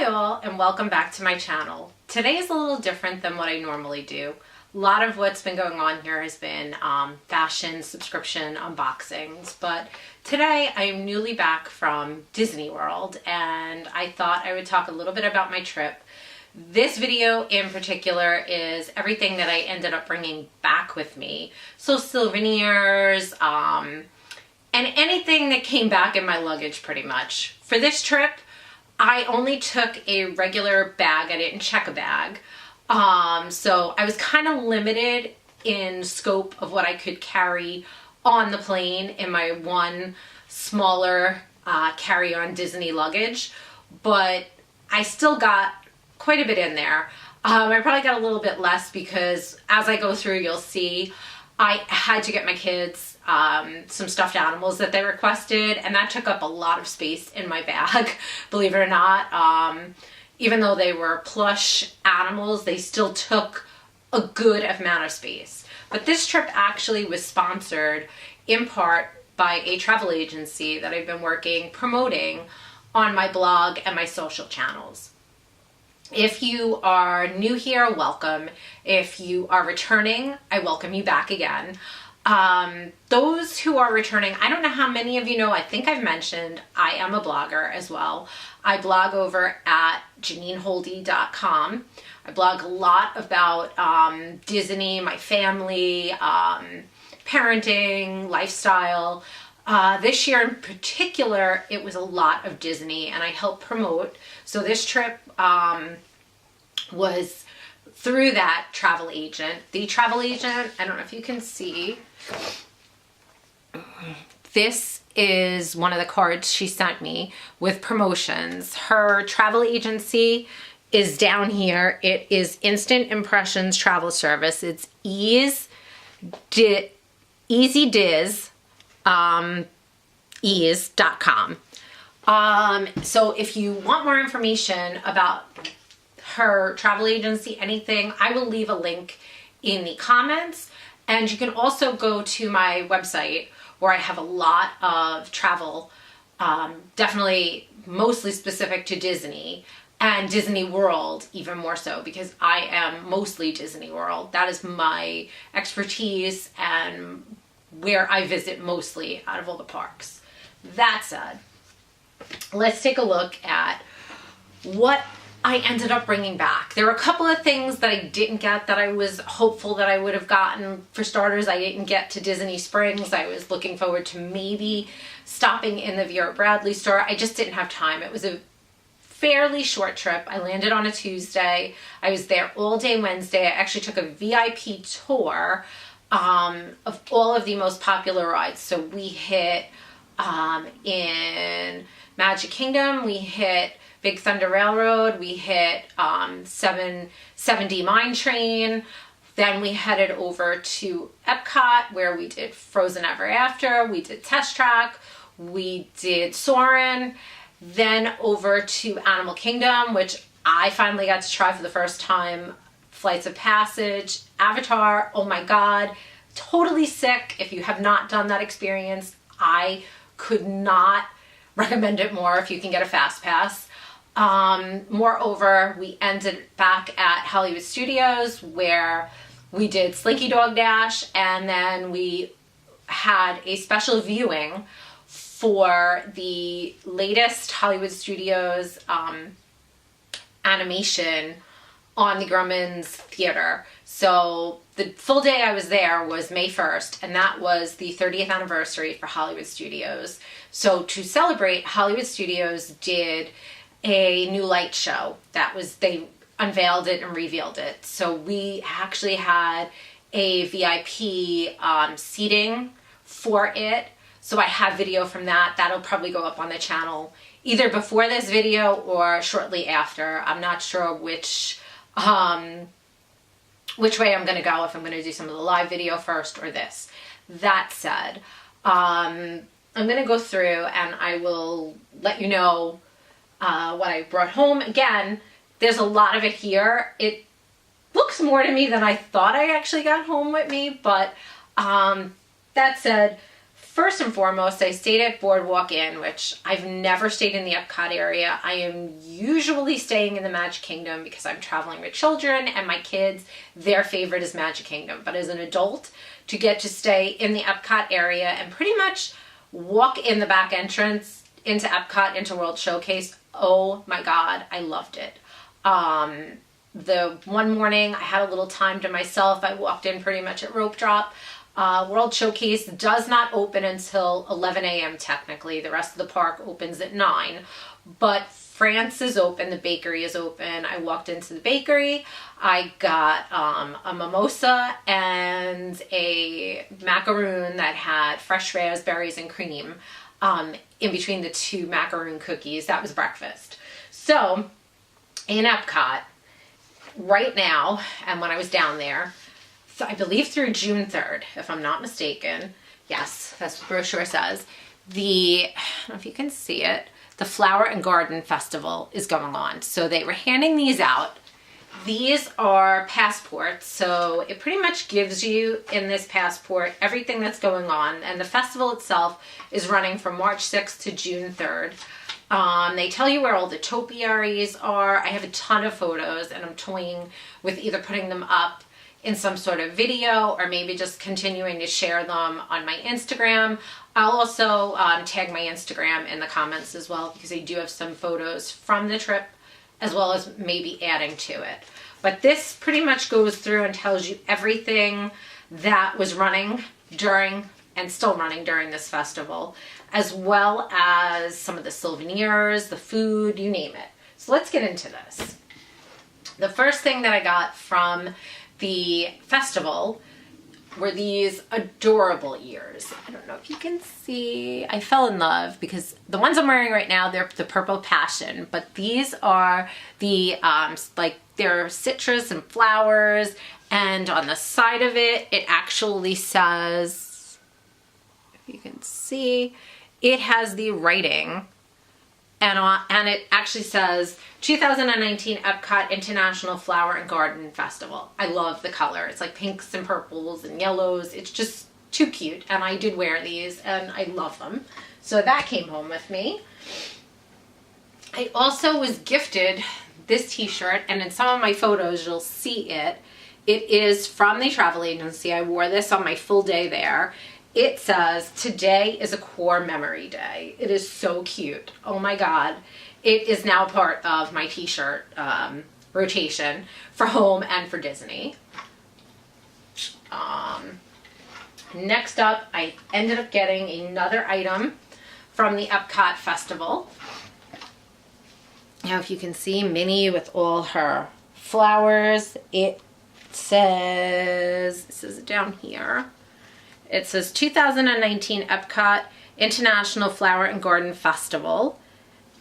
Hi all, and welcome back to my channel. Today is a little different than what I normally do. A lot of what's been going on here has been fashion subscription unboxings, but today I am newly back from Disney World and I thought I would talk a little bit about my trip. This video in particular is everything that I ended up bringing back with me. So souvenirs, and anything that came back in my luggage pretty much. For this trip, I only took a regular bag. I didn't check a bag. So I was kind of limited in scope of what I could carry on the plane in my one smaller carry-on Disney luggage, but I still got quite a bit in there. I probably got a little bit less because as I go through, you'll see I had to get my kids some stuffed animals that they requested, and that took up a lot of space in my bag, believe it or not. Even though they were plush animals, they still took a good amount of space. But this trip actually was sponsored in part by a travel agency that I've been promoting on my blog and my social channels. If you are new here, welcome. If you are returning, I welcome you back again. Those who are returning, I don't know how many of you know, I think I've mentioned I am a blogger as well. I blog over at JanineHoldy.com. I blog a lot about Disney, my family, parenting, lifestyle. This year in particular, it was a lot of Disney and I helped promote. So this trip was through that travel agent. The travel agent, I don't know if you can see, this is one of the cards she sent me with promotions. Her travel agency is down here. It is Instant Impressions Travel Service. It's easediz.com. So if you want more information about her travel agency, anything, I will leave a link in the comments. And you can also go to my website where I have a lot of travel, definitely mostly specific to Disney and Disney World, even more so because I am mostly Disney World. That is my expertise and where I visit mostly out of all the parks. That said, let's take a look at what I ended up bringing back. There were a couple of things that I didn't get that I was hopeful that I would have gotten. For starters, I didn't get to Disney Springs. I was looking forward to maybe stopping in the Vera Bradley store. I just didn't have time. It was a fairly short trip. I landed on a Tuesday. I was there all day Wednesday. I actually took a VIP tour of all of the most popular rides. So we hit in Magic Kingdom, we hit Big Thunder Railroad, we hit 7D Mine Train, then we headed over to Epcot where we did Frozen Ever After, we did Test Track, we did Soarin', then over to Animal Kingdom, which I finally got to try for the first time, Flights of Passage, Avatar, oh my god, totally sick. If you have not done that experience, I could not recommend it more if you can get a fast pass. Moreover, we ended back at Hollywood Studios where we did Slinky Dog Dash, and then we had a special viewing for the latest Hollywood Studios animation on the Grumman's Theater. So the full day I was there was May 1st, and that was the 30th anniversary for Hollywood Studios. So to celebrate, Hollywood Studios did a new light show. They unveiled it and revealed it. So we actually had a VIP seating for it. So I have video from that. That'll probably go up on the channel either before this video or shortly after. I'm not sure which way I'm going to go, if I'm going to do some of the live video first or this. That said, I'm going to go through and I will let you know what I brought home. Again, there's a lot of it here. It looks more to me than I thought I actually got home with me, but that said, first and foremost, I stayed at Boardwalk Inn, which I've never stayed in the Epcot area. I am usually staying in the Magic Kingdom because I'm traveling with children and my kids, their favorite is Magic Kingdom. But as an adult, to get to stay in the Epcot area and pretty much walk in the back entrance into Epcot, into World Showcase, oh my God, I loved it. The one morning I had a little time to myself. I walked in pretty much at rope drop. World Showcase does not open until 11 a.m. technically. The rest of the park opens at 9. But France is open. The bakery is open. I walked into the bakery. I got a mimosa and a macaroon that had fresh raspberries and cream in between the two macaroon cookies. That was breakfast. So in Epcot right now, and when I was down there, so I believe through June 3rd, if I'm not mistaken. Yes, that's what the brochure says. I don't know if you can see it, the Flower and Garden Festival is going on. So they were handing these out. These are passports, so it pretty much gives you in this passport everything that's going on. And the festival itself is running from March 6th to June 3rd. They tell you where all the topiaries are. I have a ton of photos and I'm toying with either putting them up in some sort of video or maybe just continuing to share them on my Instagram. I'll also tag my Instagram in the comments as well because I do have some photos from the trip as well as maybe adding to it. But this pretty much goes through and tells you everything that was running during and still running during this festival, as well as some of the souvenirs, the food, you name it. So let's get into this. The first thing that I got from the festival were these adorable ears. I don't know if you can see. I fell in love because the ones I'm wearing right now, they're the Purple Passion, but these are the, they're citrus and flowers, and on the side of it, it actually says, if you can see, it has the writing, and it actually says 2019 Epcot International Flower and Garden Festival. I love the color. It's like pinks and purples and yellows. It's just too cute. And I did wear these and I love them. So that came home with me. I also was gifted this t-shirt, and in some of my photos you'll see it. It is from the travel agency. I wore this on my full day there. It says, today is a core memory day. It is so cute. Oh my God. It is now part of my t-shirt rotation for home and for Disney. Next up, I ended up getting another item from the Epcot Festival. Now, if you can see Minnie with all her flowers, it says, this is down here. It says 2019 Epcot International Flower and Garden Festival.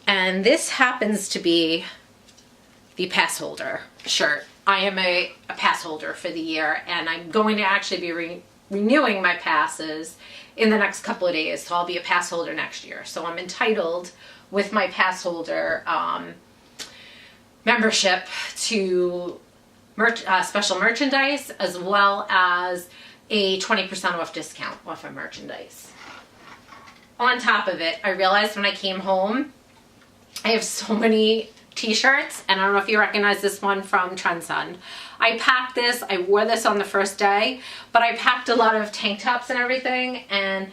And this happens to be the pass holder shirt. I am a pass holder for the year, and I'm going to actually be renewing my passes in the next couple of days. So I'll be a pass holder next year. So I'm entitled with my pass holder membership to special merchandise, as well as a 20% off discount off of merchandise. On top of it, I realized when I came home, I have so many t-shirts, and I don't know if you recognize this one from Trendsun. I packed this, I wore this on the first day, but I packed a lot of tank tops and everything, and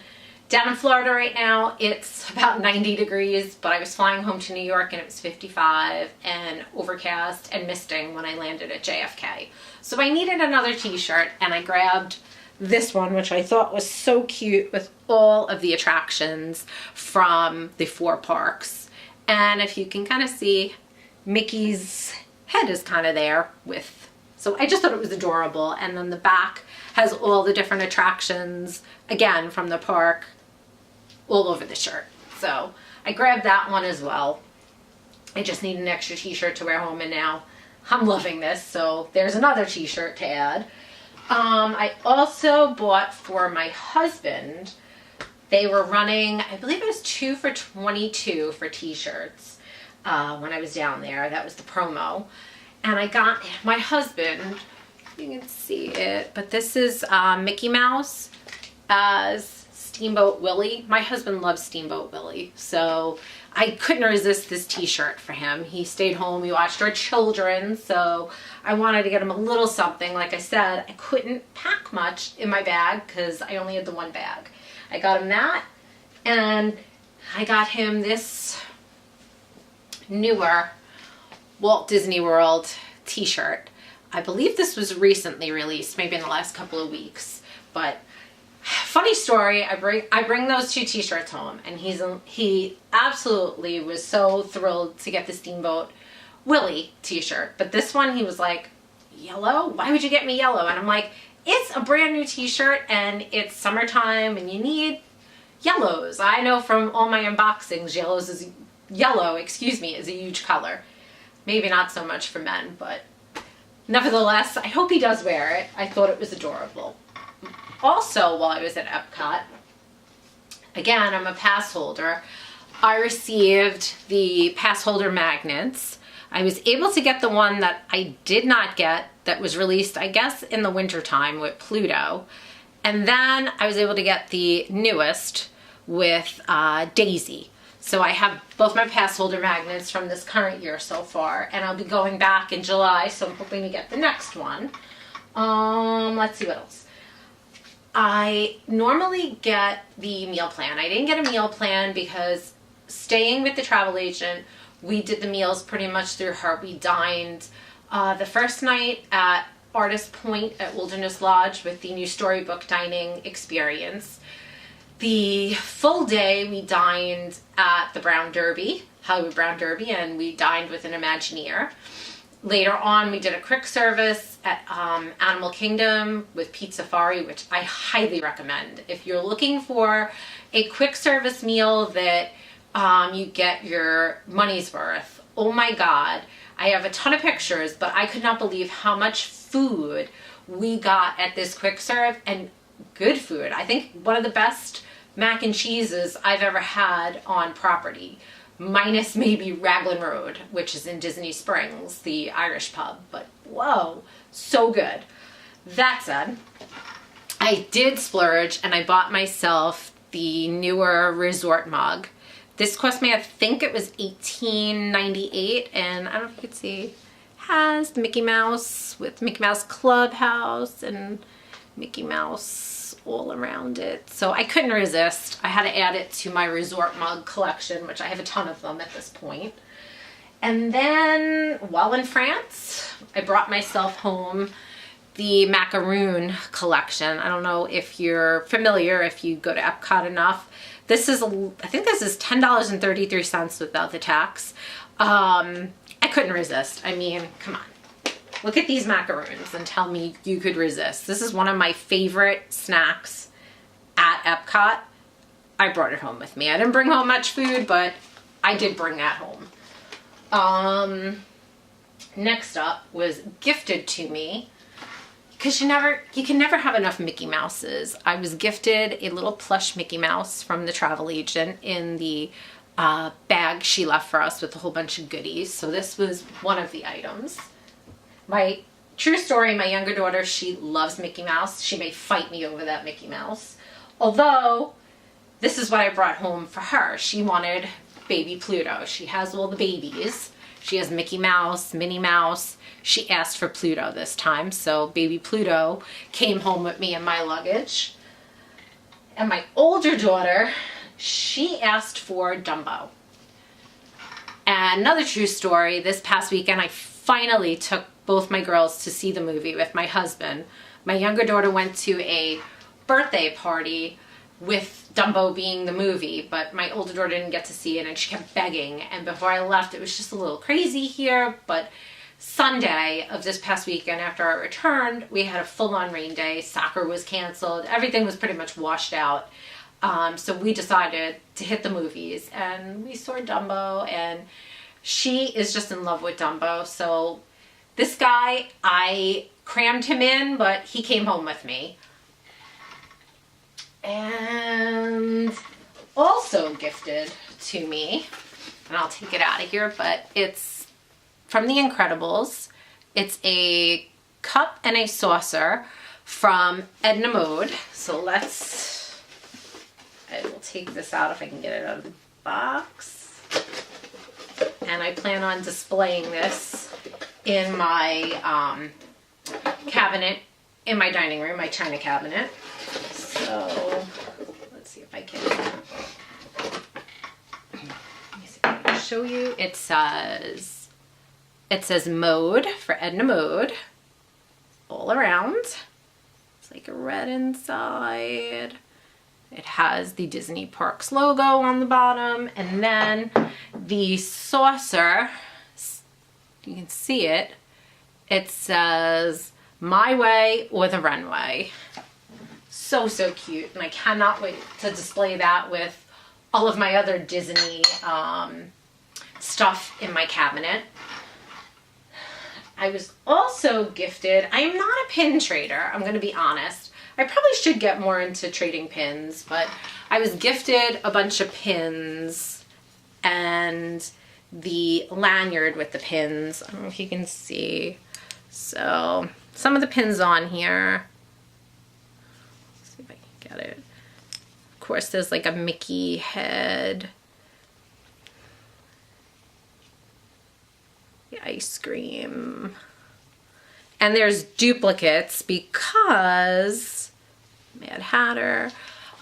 down in Florida right now, it's about 90 degrees, but I was flying home to New York and it was 55 and overcast and misting when I landed at JFK. So I needed another t-shirt, and I grabbed this one, which I thought was so cute with all of the attractions from the 4 parks. And if you can kind of see, Mickey's head is kind of there with, so I just thought it was adorable. And then the back has all the different attractions, again, from the park, all over the shirt. So I grabbed that one as well. I just need an extra t-shirt to wear home, and now I'm loving this. So there's another t-shirt to add. I also bought for my husband, they were running, I believe it was 2 for $22 for t-shirts when I was down there. That was the promo. And I got my husband, you can see it, but this is Mickey Mouse as Steamboat Willie. My husband loves Steamboat Willie, so I couldn't resist this t-shirt for him. He stayed home, we watched our children, so I wanted to get him a little something. Like I said, I couldn't pack much in my bag because I only had the one bag. I got him that, and I got him this newer Walt Disney World t-shirt. I believe this was recently released, maybe in the last couple of weeks, but funny story, I bring those two t-shirts home, and he absolutely was so thrilled to get the Steamboat Willie t-shirt. But this one, he was like, yellow? Why would you get me yellow? And I'm like, it's a brand new t-shirt and it's summertime and you need yellows. I know from all my unboxings, yellow, excuse me, is a huge color. Maybe not so much for men, but nevertheless, I hope he does wear it. I thought it was adorable. Also, while I was at Epcot, again, I'm a pass holder, I received the pass holder magnets. I was able to get the one that I did not get that was released, I guess, in the wintertime with Pluto. And then I was able to get the newest with Daisy. So I have both my pass holder magnets from this current year so far, and I'll be going back in July, so I'm hoping to get the next one. Let's see what else. I normally get the meal plan. I didn't get a meal plan because staying with the travel agent, we did the meals pretty much through her. We dined the first night at Artist Point at Wilderness Lodge with the new storybook dining experience. The full day we dined at the Brown Derby, Hollywood Brown Derby, and we dined with an Imagineer. Later on, we did a quick service at Animal Kingdom with Pete Safari, which I highly recommend. If you're looking for a quick service meal that you get your money's worth, oh my God. I have a ton of pictures, but I could not believe how much food we got at this quick serve, and good food. I think one of the best mac and cheeses I've ever had on property, minus maybe Raglan Road, which is in Disney Springs, the Irish pub, but whoa, so good. That said, I did splurge and I bought myself the newer resort mug. This cost me, I think it was $18.98, and I don't know if you can see, has Mickey Mouse with Mickey Mouse Clubhouse and Mickey Mouse all around it. So I couldn't resist. I had to add it to my resort mug collection, which I have a ton of them at this point. And then while in France, I brought myself home the Macaron Collection. I don't know if you're familiar, if you go to Epcot enough. This is, I think this is $10.33 without the tax. I couldn't resist. I mean, come on. Look at these macaroons and tell me you could resist. This is one of my favorite snacks at Epcot. I brought it home with me. I didn't bring home much food, but I did bring that home. Next up was gifted to me, because you can never have enough Mickey Mouses. I was gifted a little plush Mickey Mouse from the travel agent in the bag she left for us with a whole bunch of goodies. So this was one of the items. My true story, my younger daughter, she loves Mickey Mouse. She may fight me over that Mickey Mouse. Although, this is what I brought home for her. She wanted baby Pluto. She has all the babies. She has Mickey Mouse, Minnie Mouse. She asked for Pluto this time, so baby Pluto came home with me in my luggage. And my older daughter, she asked for Dumbo. And another true story, this past weekend I finally took both my girls to see the movie with my husband. My younger daughter went to a birthday party with Dumbo being the movie, but my older daughter didn't get to see it and she kept begging. And before I left, it was just a little crazy here, but Sunday of this past weekend after I returned, we had a full-on rain day. Soccer was canceled. Everything was pretty much washed out. So we decided to hit the movies, and we saw Dumbo, and she is just in love with Dumbo. So this guy, I crammed him in, but he came home with me. And also gifted to me, and I'll take it out of here, but it's from The Incredibles. It's a cup and a saucer from Edna Mode. So let's take this out if I can get it out of the box. And I plan on displaying this in my cabinet, in my dining room, my china cabinet. So let's see if I can, let me see if I can show you. It says Mode for Edna Mode all around. It's like a red inside. It has the Disney Parks logo on the bottom, and then the saucer, you can see it, it says My Way or the Runway. So, so cute, and I cannot wait to display that with all of my other Disney stuff in my cabinet. I was also gifted, I am not a pin trader, I'm going to be honest. I probably should get more into trading pins, but I was gifted a bunch of pins and the lanyard with the pins. I don't know if you can see. So some of the pins on here. Let's see if I can get it. Of course, there's like a Mickey head. The ice cream. And there's duplicates because Mad Hatter.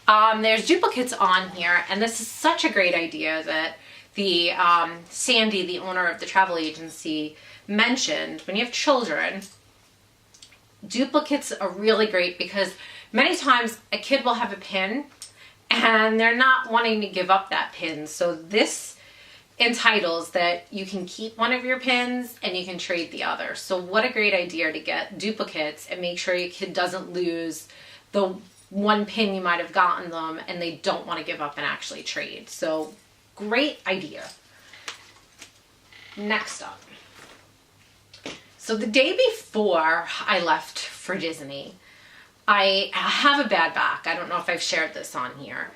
There's duplicates on here, and this is such a great idea that the Sandy, the owner of the travel agency, mentioned. When you have children, duplicates are really great because many times a kid will have a pin and they're not wanting to give up that pin. So this entitles that you can keep one of your pins and you can trade the other. So what a great idea to get duplicates and make sure your kid doesn't lose the one pin you might have gotten them and they don't want to give up and actually trade. So great idea. Next up. So the day before I left for Disney, I have a bad back. I don't know if I've shared this on here.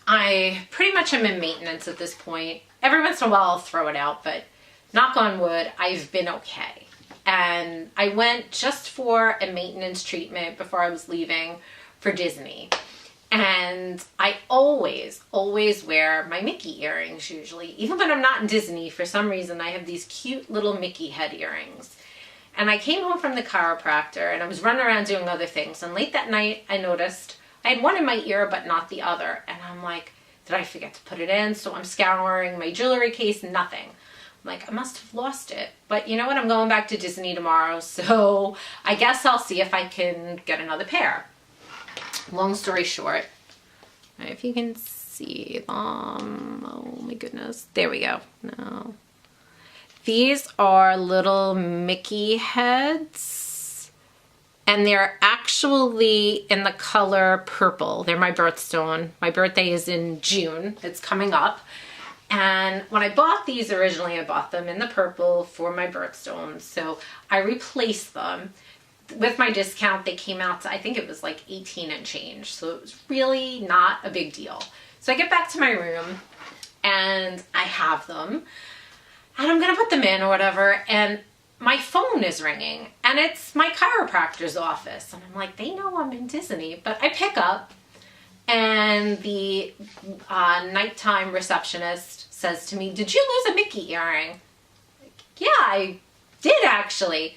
I pretty much am in maintenance at this point. Every once in a while I'll throw it out, but knock on wood, I've been okay. And I went just for a maintenance treatment before I was leaving for Disney. And I always wear my Mickey earrings usually. Even when I'm not in Disney, for some reason I have these cute little Mickey head earrings. And I came home from the chiropractor and I was running around doing other things. And late that night I noticed I had one in my ear, but not the other. And I'm like, did I forget to put it in? So I'm scouring my jewelry case, nothing. I'm like, I must have lost it. But you know what? I'm going back to Disney tomorrow. So I guess I'll see if I can get another pair. Long story short, if you can see them, oh my goodness. There we go. No. These are little Mickey heads. And they're actually in the color purple. They're my birthstone. My birthday is in June. It's coming up. And when I bought these originally, I bought them in the purple for my birthstone. So I replaced them. With my discount, they came out to, I think it was like 18 and change. So it was really not a big deal. So I get back to my room and I have them. And I'm going to put them in or whatever. And my phone is ringing and it's my chiropractor's office. And I'm like, they know I'm in Disney, but I pick up and the nighttime receptionist says to me, did you lose a Mickey earring? Like, yeah, I did actually.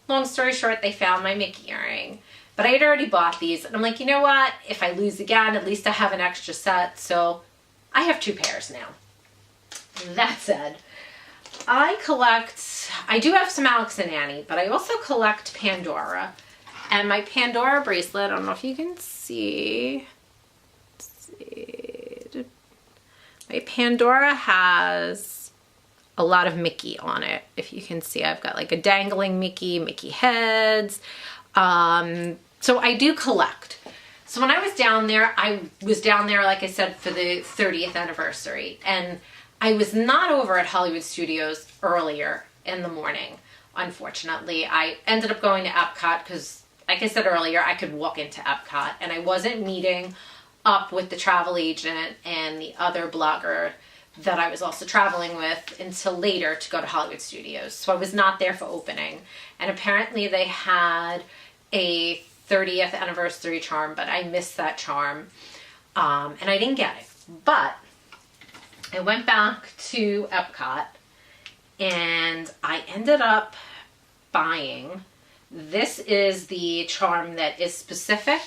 Long story short, they found my Mickey earring, but I had already bought these. And I'm like, you know what? If I lose again, at least I have an extra set. So I have 2 pairs now. That said, I do have some Alex and Annie, but I also collect Pandora. And my Pandora bracelet, I don't know if you can see. Let's see. My Pandora has a lot of Mickey on it. If you can see, I've got like a dangling Mickey heads. So I do collect. So when I was down there, like I said, for the 30th anniversary. And I was not over at Hollywood Studios earlier in the morning, unfortunately. I ended up going to Epcot because, like I said earlier, I could walk into Epcot. And I wasn't meeting up with the travel agent and the other blogger that I was also traveling with until later to go to Hollywood Studios. So I was not there for opening. And apparently they had a 30th anniversary charm, but I missed that charm. and I didn't get it. But I went back to Epcot and I ended up buying, this is the charm that is specific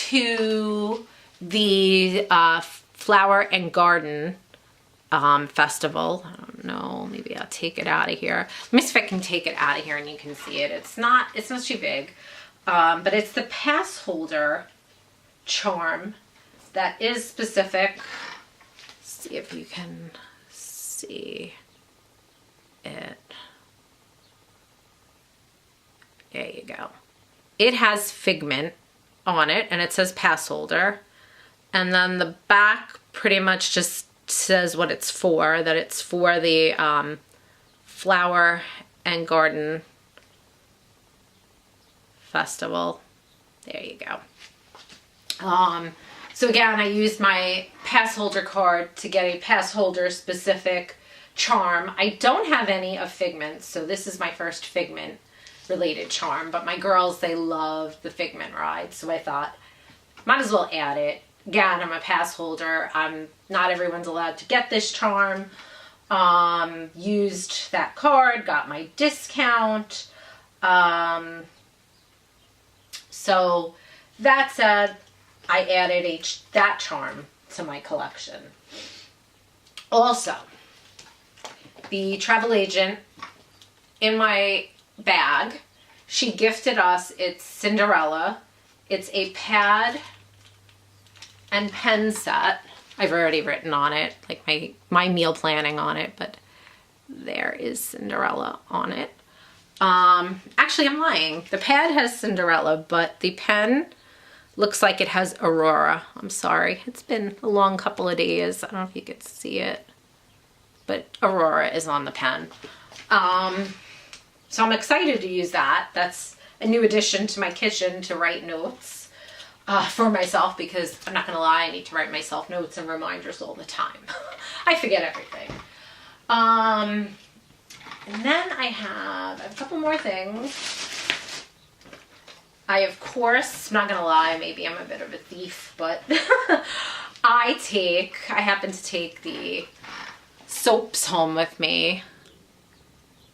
to the Flower and Garden festival. I don't know, maybe I'll take it out of here. Let me see if I can take it out of here and you can see it. It's not too big, but it's the pass holder charm that is specific. See if you can see it. There you go. It has figment on it and it says pass holder, and then the back pretty much just says what it's for, that it's for the Flower and Garden Festival. There you go. So again, I used my pass holder card to get a pass holder specific charm. I don't have any of figments, so this is my first figment related charm, but my girls, they love the figment ride, so I thought might as well add it. Again, I'm a pass holder. Not everyone's allowed to get this charm. Used that card, got my discount. So that said, I added that charm to my collection. Also, the travel agent in my bag, she gifted us, it's Cinderella. It's a pad and pen set. I've already written on it, like my meal planning on it, but there is Cinderella on it. Actually, I'm lying. The pad has Cinderella, but the pen looks like it has Aurora. I'm sorry. It's been a long couple of days. I don't know if you could see it, but Aurora is on the pen. So I'm excited to use that. That's a new addition to my kitchen to write notes for myself, because I'm not gonna lie, I need to write myself notes and reminders all the time. I forget everything. And then I have a couple more things. I, of course, I'm not gonna lie, maybe I'm a bit of a thief, but I happen to take the soaps home with me,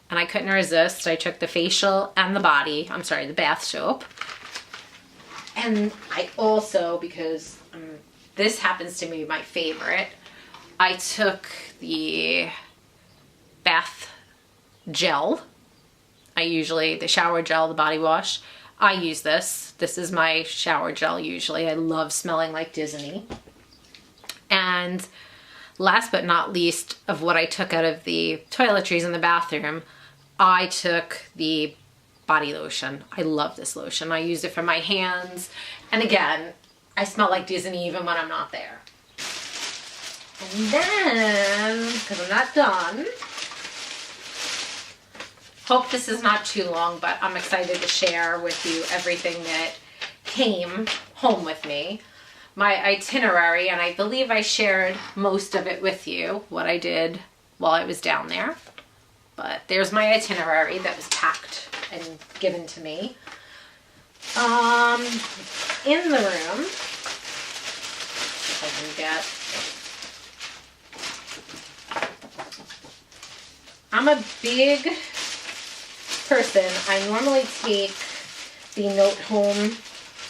and I couldn't resist. I took the facial and the bath soap. And I also, because this happens to be my favorite, I took the bath gel. The shower gel, the body wash. I use this. This is my shower gel usually. I love smelling like Disney. And last but not least, of what I took out of the toiletries in the bathroom, I took the body lotion. I love this lotion. I use it for my hands. And again, I smell like Disney even when I'm not there. And then, because I'm not done, hope this is not too long, but I'm excited to share with you everything that came home with me. My itinerary, and I believe I shared most of it with you, what I did while I was down there. But there's my itinerary that was packed and given to me. In the room, if I can get, I'm a big person. I normally take the note home.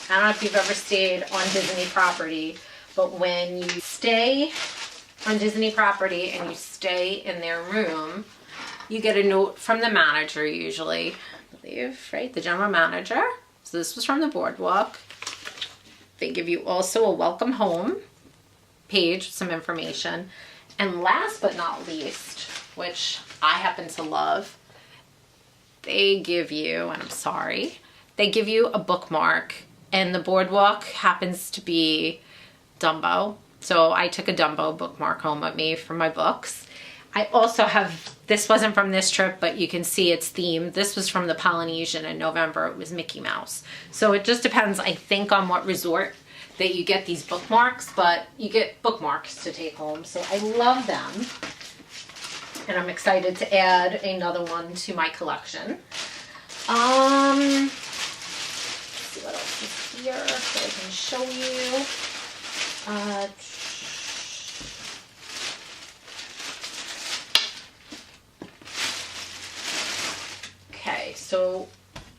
I don't know if you've ever stayed on Disney property, but when you stay on Disney property and you stay in their room, you get a note from the manager usually, I believe, right? The general manager. So this was from the boardwalk. They give you also a welcome home page with some information. And last but not least, which I happen to love, they give you, and I'm sorry, they give you a bookmark, and the boardwalk happens to be Dumbo. So I took a Dumbo bookmark home with me for my books. I also have, this wasn't from this trip, but you can see it's themed. This was from the Polynesian in November. It was Mickey Mouse. So it just depends, I think, on what resort that you get these bookmarks, but you get bookmarks to take home. So I love them. And I'm excited to add another one to my collection. Let's see what else is here so I can show you. Uh, okay, so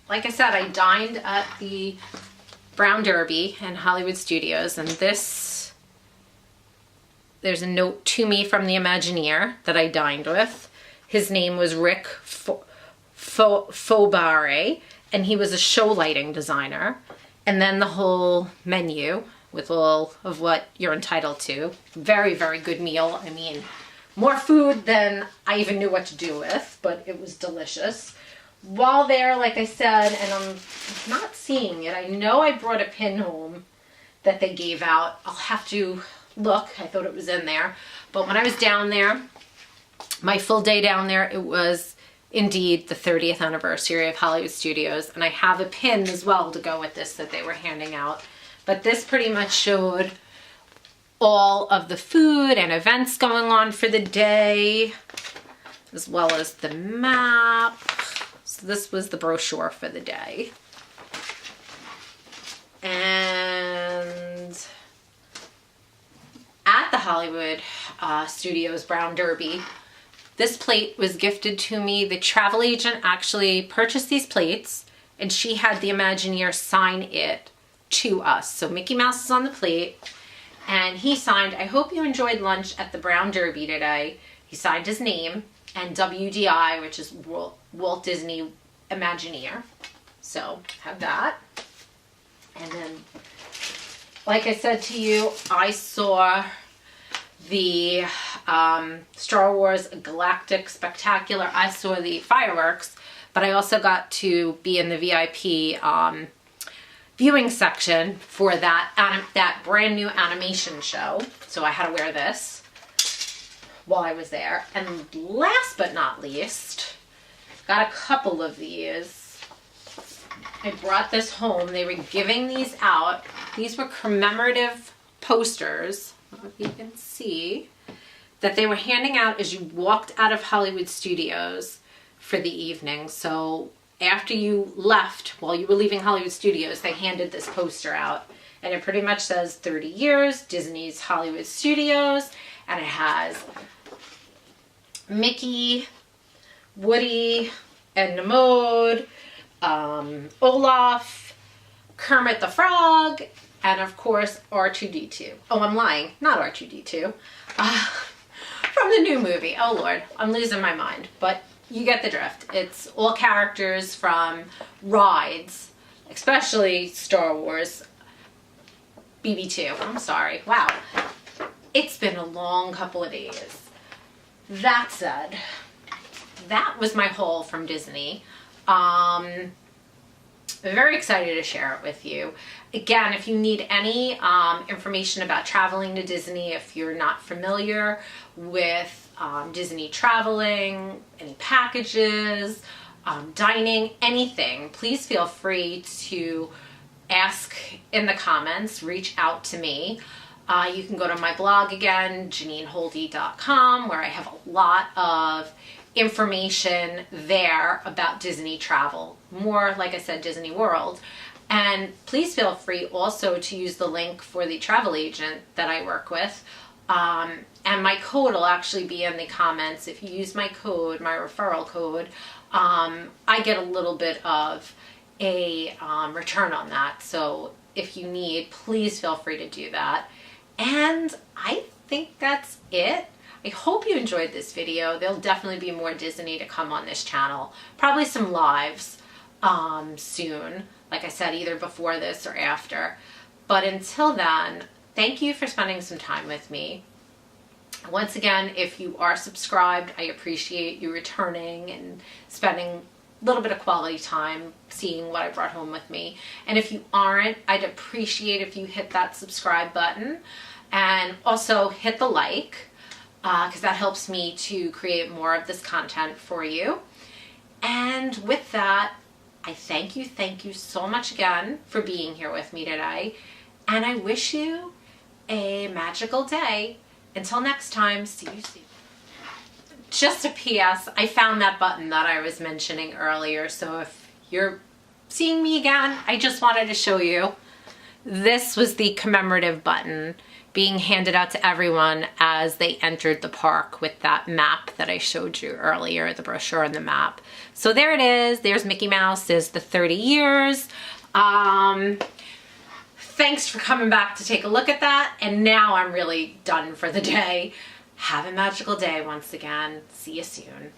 like I said, I dined at the Brown Derby in Hollywood Studios, and there's a note to me from the Imagineer that I dined with. His name was Rick Fobare, and he was a show lighting designer. And then the whole menu with all of what you're entitled to. Very, very good meal. I mean, more food than I even knew what to do with, but it was delicious. While there, like I said, and I'm not seeing it, I know I brought a pin home that they gave out. I'll have to look. I thought it was in there. But when I was down there, my full day down there, it was indeed the 30th anniversary of Hollywood Studios, and I have a pin as well to go with this that they were handing out. But this pretty much showed all of the food and events going on for the day, as well as the map. So this was the brochure for the day. And at the Hollywood Studios Brown Derby, this plate was gifted to me. The travel agent actually purchased these plates, and she had the Imagineer sign it to us. So Mickey Mouse is on the plate, and he signed, "I hope you enjoyed lunch at the Brown Derby today." He signed his name, and WDI, which is Walt Disney Imagineer. So have that. And then, like I said to you, I saw the Star Wars Galactic Spectacular. I saw the fireworks, but I also got to be in the VIP viewing section for that brand new animation show. So I had to wear this while I was there. And last but not least, got a couple of these. I brought this home. They were giving these out. These were commemorative posters. I don't know if you can see that they were handing out as you walked out of Hollywood Studios for the evening. So after you left, while you were leaving Hollywood Studios, they handed this poster out, and it pretty much says 30 years, Disney's Hollywood Studios, and it has Mickey, Woody, Edna Mode, Olaf, Kermit the Frog, and of course R2-D2. Oh, I'm lying, not R2-D2. From the new movie. Oh Lord, I'm losing my mind. But you get the drift. It's all characters from rides, especially Star Wars. BB2, I'm sorry. Wow. It's been a long couple of days. That said, that was my haul from Disney. I'm very excited to share it with you. Again, if you need any information about traveling to Disney, if you're not familiar with Disney traveling, any packages, dining, anything, please feel free to ask in the comments, reach out to me. You can go to my blog again, JanineHoldy.com, where I have a lot of information there about Disney travel. More, like I said, Disney World. And please feel free also to use the link for the travel agent that I work with. And my code will actually be in the comments. If you use my code, my referral code, I get a little bit of a return on that. So if you need, please feel free to do that. And I think that's it. I hope you enjoyed this video. There'll definitely be more Disney to come on this channel. Probably some lives soon. Like I said, either before this or after. But until then, thank you for spending some time with me. Once again, if you are subscribed, I appreciate you returning and spending a little bit of quality time seeing what I brought home with me. And if you aren't, I'd appreciate if you hit that subscribe button and also hit the like, because that helps me to create more of this content for you. And with that, I thank you so much again for being here with me today. And I wish you a magical day. Until next time, see you soon. Just a PS, I found that button that I was mentioning earlier. So if you're seeing me again, I just wanted to show you This was the commemorative button being handed out to everyone as they entered the park with that map that I showed you earlier, the brochure and the map. So there it is. There's Mickey Mouse. There's the 30 years. Thanks for coming back to take a look at that. And now I'm really done for the day. Have a magical day once again. See you soon.